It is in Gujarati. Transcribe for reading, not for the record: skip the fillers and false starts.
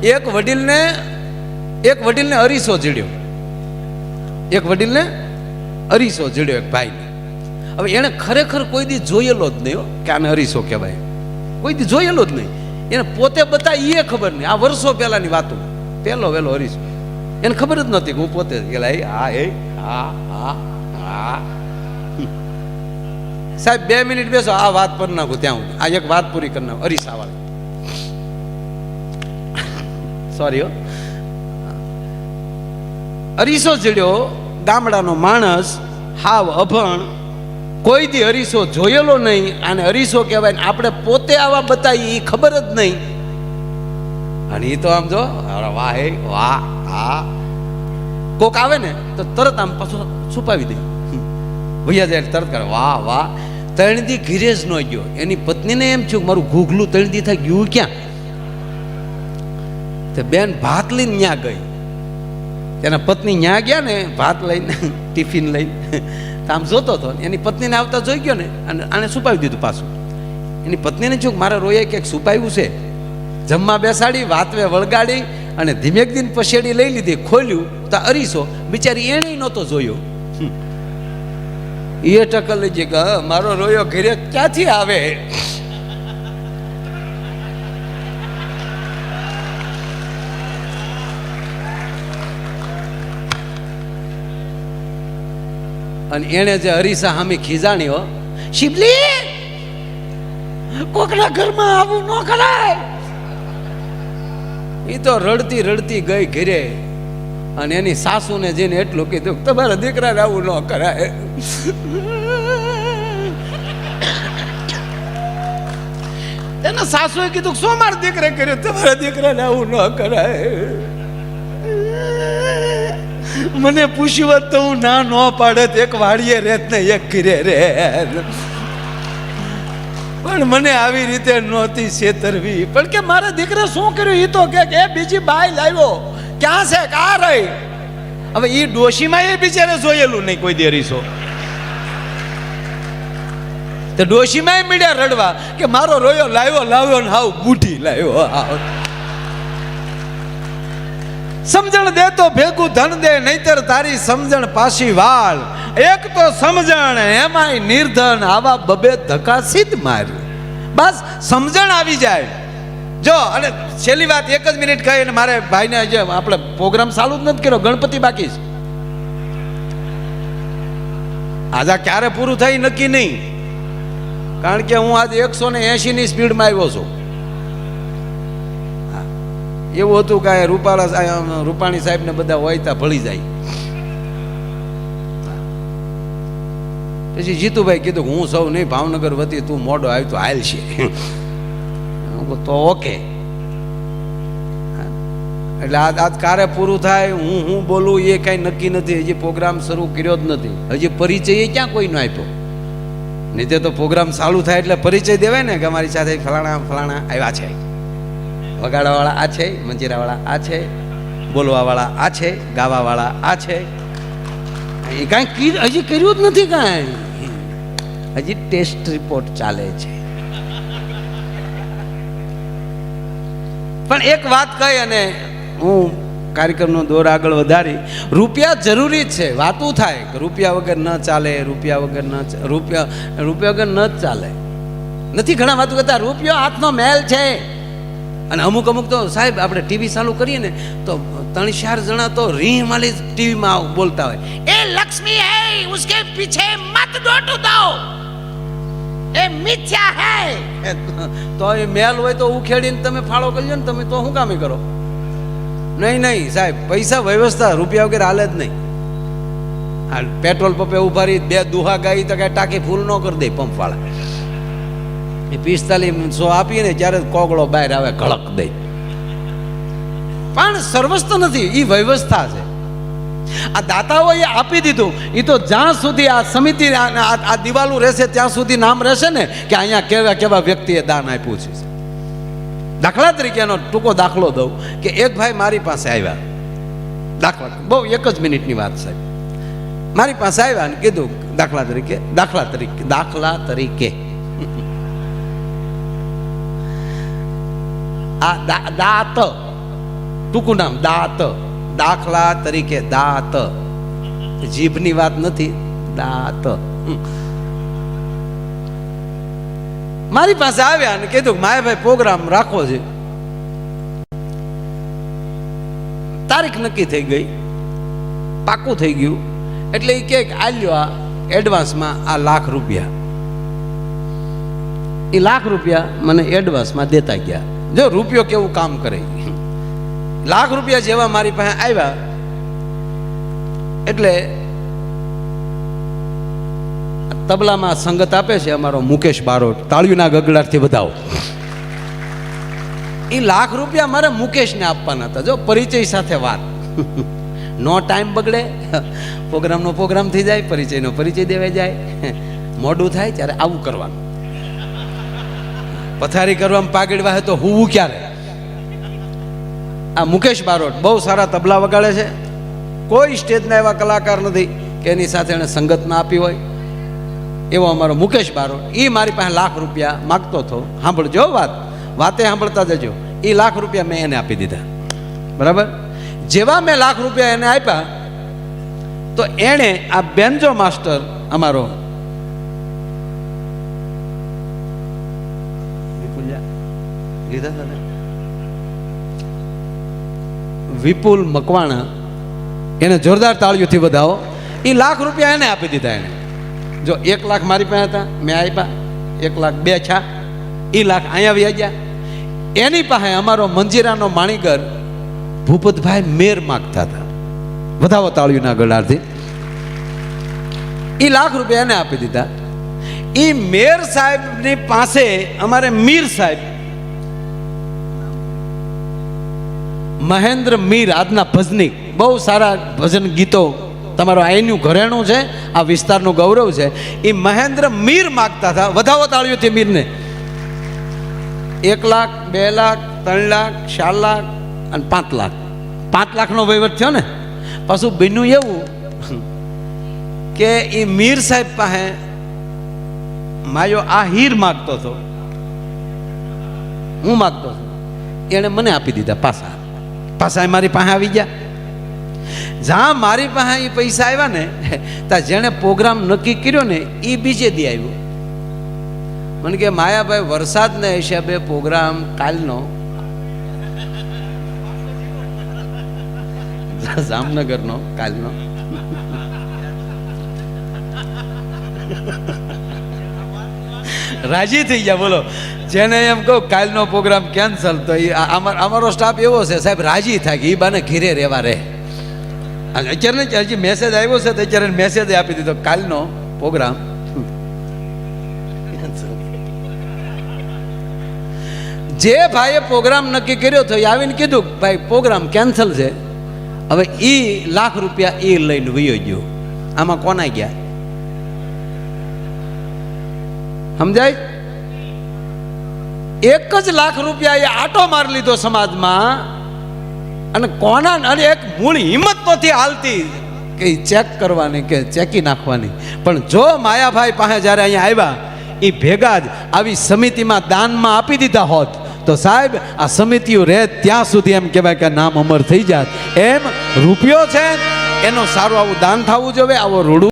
એક વડીલને અરીસો જડ્યો, એક વડીલને અરીસો જડ્યો એક ભાઈને. હવે એને ખરેખર કોઈ દી જોયેલો જ નહીં કે આને અરીસો કહેવાય, કોઈ દી જોયેલો જ નહીં. એને પોતે બતાવી એ ખબર નહીં. આ વર્ષો પહેલાની વાતો, પહેલો વહેલો અરીસો એને ખબર જ નહોતી કે હું પોતે સાહેબ 2 મિનિટ બેસો, આ વાત પર નાખું ત્યાં હું આ એક વાત પૂરી કરી નાખું. અરીસા વાળી સોરી હો, અરીસો જડ્યો ગામડાનો માણસ, હાવ અભણ, કોઈ દી અરીસો જોયેલો નહીં, આને અરીસો કહેવાય. આપણે પોતે આવા બતાવી એ ખબર જ નહીં. અને એ તો આમ જો વાહ હે વાહ, હા કોક આવે ને તો તરત આમ પાછું છુપાવી દે, ભૈયા જાય તરત કરે વાહ વાહ. 3 દી ઘીરે જ ન ગયો. એની પત્નીને એમ થયું મારું ઘૂઘલું 3 દી થઈ ગયું ક્યાં. તે બેન ભાત લઈને ન્યા ગઈ, તેના પત્ની ન્યા ગયા ને ભાત લઈને ટિફિન લઈને, આમ જોતો હતો. એની પત્નીને આવતા જોઈ ગયો ને અને આને છુપાવી દીધું પાછું. એની પત્નીને શું મારા રોયે ક્યાંક છુપાવ્યું છે. જમવા બેસાડી, વાતવે વળગાડી અને ધીમેક દિન પછેડી લઈ લીધી. ખોલ્યું તો અરીસો, બિચારી એને નહોતો જોયો. એ ટકલ લઈ જઈ કે મારો રોયો ઘરે ક્યાંથી આવે. અને એને જે અરીસા સામે ખીજાણી, શિબલી કોકના ઘરમાં આવું ન કરાય. એ તો રડતી રડતી ગઈ ઘરે અને એની સાસુને જઈને એટલું કીધું તમારા દીકરાને આવું ન કરાય. એના સાસુએ કીધું શું મારા દીકરે કર્યું, તમારા દીકરાને આવું ન કરાય. મને પૂછ્યું હોત તો હું ના ન પાડત, એક વાડીએ રેત ને એક ઘરે રે. પણ મને આવી રીતે નહોતી છેતરવી. પણ કે મારા દીકરે શું કર્યું એ તો કે બીજી બાઈ લાવ્યો, ક્યાં છે કા રહી. હવે એ ડોશીમાં એ બિચારે જોયેલું નહીં કોઈ દી અરીસો. તો ડોશીમાં એ મીડ્યા રડવા કે મારો રોયો લાવ્યો ને હાવ બુઢી લાવ્યો. સમજણ દે તો ભેગું ધન દે, નહીતર તારી સમજણ પાછી વાળ. એક તો સમજણ એમાંય નિર્ધન, આવા બબે ધક્કા સીધ માર્યું. બસ સમજણ આવી જાય જો. અને છેલ્લી વાત 1 જ મિનિટ કહી અને મારે ભાઈને જે આપણે પ્રોગ્રામ ચાલુ જ નથી કર્યો, ગણપતિ બાકી છે. આજે ક્યારે પૂરું થાય નક્કી નહીં, કારણ કે હું આજે 180 ની સ્પીડમાં આવ્યો છું. એવું હતું કે રૂપાણી સાહેબ ને બધા હોય ત્યાં ભળી જાય. પછી જીતુભાઈ કીધું હું સૌ નહીં, ભાવનગર વતી તું મોડો આવ્યો તો હાલ છે તો ઓકે. એટલે આજ કારે પૂરું થાય, હું બોલું એ કઈ નક્કી નથી. હજી પ્રોગ્રામ શરૂ કર્યો જ નથી, હજી પરિચય ક્યાં કોઈનો આપ્યો નહીં. તે તો પ્રોગ્રામ ચાલુ થાય એટલે પરિચય દેવાય ને કે અમારી સાથે ફલાણા ફલાણા આવ્યા છે, વગાડવાવાળા આ છે, મંજીરાવાળા આ છે, બોલવાવાળા આ છે, ગાવાવાળા આ છે. એ કાંઈ હજી કર્યું જ નથી, કાંઈ હજી ટેસ્ટ રિપોર્ટ ચાલે છે. પણ એક વાત કહી અને હું કાર્યક્રમનો દોર આગળ વધારી. રૂપિયા જરૂરી છે, વાતું થાય કે રૂપિયા વગર ન ચાલે, રૂપિયા વગર વગર ન ચાલે નથી. ઘણા વાતું કરતા રૂપિયો હાથનો મેલ છે. અને અમુક તો સાહેબ આપણે ટીવી ચાલુ કરીએ ને તો 3-4 જણા તો રીહ માલી ટીવીમાં બોલતા હોય, એ લક્ષ્મી હે ઉસકે પીછે મત ડોટો દો, એ મિથ્યા હે. તો એ મેલ હોય તો ઉખેડીને તમે ફાળો કરજો ને, તમે તો શું કામે કરો. નહીં સાહેબ, પૈસા વ્યવસ્થા, રૂપિયા વગેરે હાલે જ નહીં. હાલ પેટ્રોલ પંપે ઉભા રહી 2 દુહા ગાઈ તો કઈ ટાંકી ફૂલ ન કરી દે પંપ વાળા. એ 4500 આપીએ ને ત્યારે કોગળો બહાર આવે ઘળક દે. પણ સર્વસ્વ નથી, એ વ્યવસ્થા છે. આ દાતાઓએ આપી દીધું. એ તો જ્યાં સુધી આ સમિતિ આ દિવાલું રહેશે ત્યાં સુધી નામ રહેશે ને કે અહીંયા કેવા વ્યક્તિએ દાન આપ્યું છે. દાખલા તરીકે એનો ટૂંકો દાખલો દઉં કે એક ભાઈ મારી પાસે આવ્યા. દાખલા બહુ 1 જ મિનિટની વાત સાહેબ. મારી પાસે આવ્યા અને કીધું દાખલા તરીકે આ દાત ટૂંકું નામ દાંત, દાખલા તરીકે દાંત, જીભની વાત નથી, દાંત. મારી પાસે આવ્યા અને કીધું માયાભાઈ પ્રોગ્રામ રાખવો છે. તારીખ નક્કી થઈ ગઈ, પાકું થઈ ગયું. એટલે એ કે આલ્યો આ એડવાન્સમાં આ ₹1,00,000. એ ₹1,00,000 મને એડવાન્સમાં દેતા ગયા. જો રૂપિયો કેવું કામ કરે. ₹1,00,000 જેવા મારી પાસે આવ્યા એટલે તબલામાં સંગત આપે છે અમારો મુકેશ બારોટ, તાળીઓના ગગડાટથી બધાઓ. એ ₹1,00,000 મારે મુકેશને આપવાના હતા. જો પરિચય સાથે વાત, નો ટાઈમ બગડે, પ્રોગ્રામનો પ્રોગ્રામ થઈ જાય, પરિચયનો પરિચય દેવાઈ જાય. મોડું થાય ત્યારે આવું કરવાનું. પથારી કરવામાં પાગડવા હોય તો હું ક્યારે. આ મુકેશ બારોટ બહુ સારા તબલા વગાડે છે. કોઈ સ્ટેજના એવા કલાકાર નથી કે એની સાથે એને સંગત ના આપી હોય. એવો અમારો મુકેશ બારોટ, એ મારી પાસે ₹1,00,000 માગતો હતો. સાંભળજો વાતે સાંભળતા જજો. એ ₹1,00,000 મેં એને આપી દીધા. બરાબર. જેવા મેં ₹1,00,000 એને આપ્યા તો એણે આ બેન્જો માસ્ટર અમારો વિપુલ મકવાણા, એને જોરદાર તાળીઓથી વધાવો. એ ₹1,00,000 એને આપી દીધા. એને જો 1,00,000 મારી પાસે હતા, મેં આપ્યા 1,02,000 છા. એ લાખ અહીંયા વ્યા ગયા. એની પાસે અમારો મંજીરાનો માણીગર ભૂપતભાઈ મેર માગતા હતા. વધાવો તાળીઓના ગળાથી. એ ₹1,00,000 એને આપી દીધા. એ મેર સાહેબની પાસે અમારે મીર સાહેબ, મહેન્દ્ર મીર, આજના ભજનિક, બહુ સારા ભજન ગીતો, તમારો અહીંનું ઘરેણું છે, આ વિસ્તારનું ગૌરવ છે. એ મહેન્દ્ર મીર માગતા હતા. વધાવો તાળીઓથી મીરને. 1,00,000, 2,00,000, 3,00,000, 4,00,000 અને 5,00,000. 5,00,000નો વહીવટ થયો ને. પાછું બન્યું એવું કે એ મીર સાહેબ પાસે માયો આ હીર માગતો હતો, હું માગતો હતો. એણે મને આપી દીધા પાછા. મારી પાસે આવી ગયા. જ્યાં મારી પાસે એ પૈસા આવ્યા ને, ત્યાં જેણે પ્રોગ્રામ નક્કી કર્યો ને એ બીજે દી આવ્યો. મને કે માયાભાઈ વરસાદના હિસાબે પ્રોગ્રામ કાલનો જામનગરનો કાલનો રાજી થઈ ગયા. બોલો, જેને એમ કહું કાલનો પ્રોગ્રામ કેન્સલ, તો એ અમારો સ્ટાફ એવો છે સાહેબ, રાજી થાય કે એ બાને ઘીરે રહેવા રહે. અત્યારે હજી મેસેજ આવ્યો છે તો અત્યારે મેસેજ આપી દીધો કાલનો પ્રોગ્રામ. જે ભાઈએ પ્રોગ્રામ નક્કી કર્યો હતો એ આવીને કીધું ભાઈ પ્રોગ્રામ કેન્સલ છે. હવે એ ₹1,00,000 એ લઈને વયો ગયો. આમાં કોના ગયા સમજાય? એક જ ₹1,00,000 એ આટો મારી લીધો સમાજમાં. અને કોના, અને એક મૂળ હિંમત નથી હાલતી કે ચેક કરવાની કે ચેકી નાખવાની. પણ જો માયાભાઈ પાસે જ્યારે અહીંયા આવ્યા એ ભેગા જ આવી સમિતિમાં દાનમાં આપી દીધા હોત તો સાહેબ આ સમિતિઓ રહે ત્યાં સુધી એમ કહેવાય કે નામ અમર થઈ જાત. એમ રૂપિયો છે એનો સારું આવું દાન થવું જોઈએ. આવો રૂડું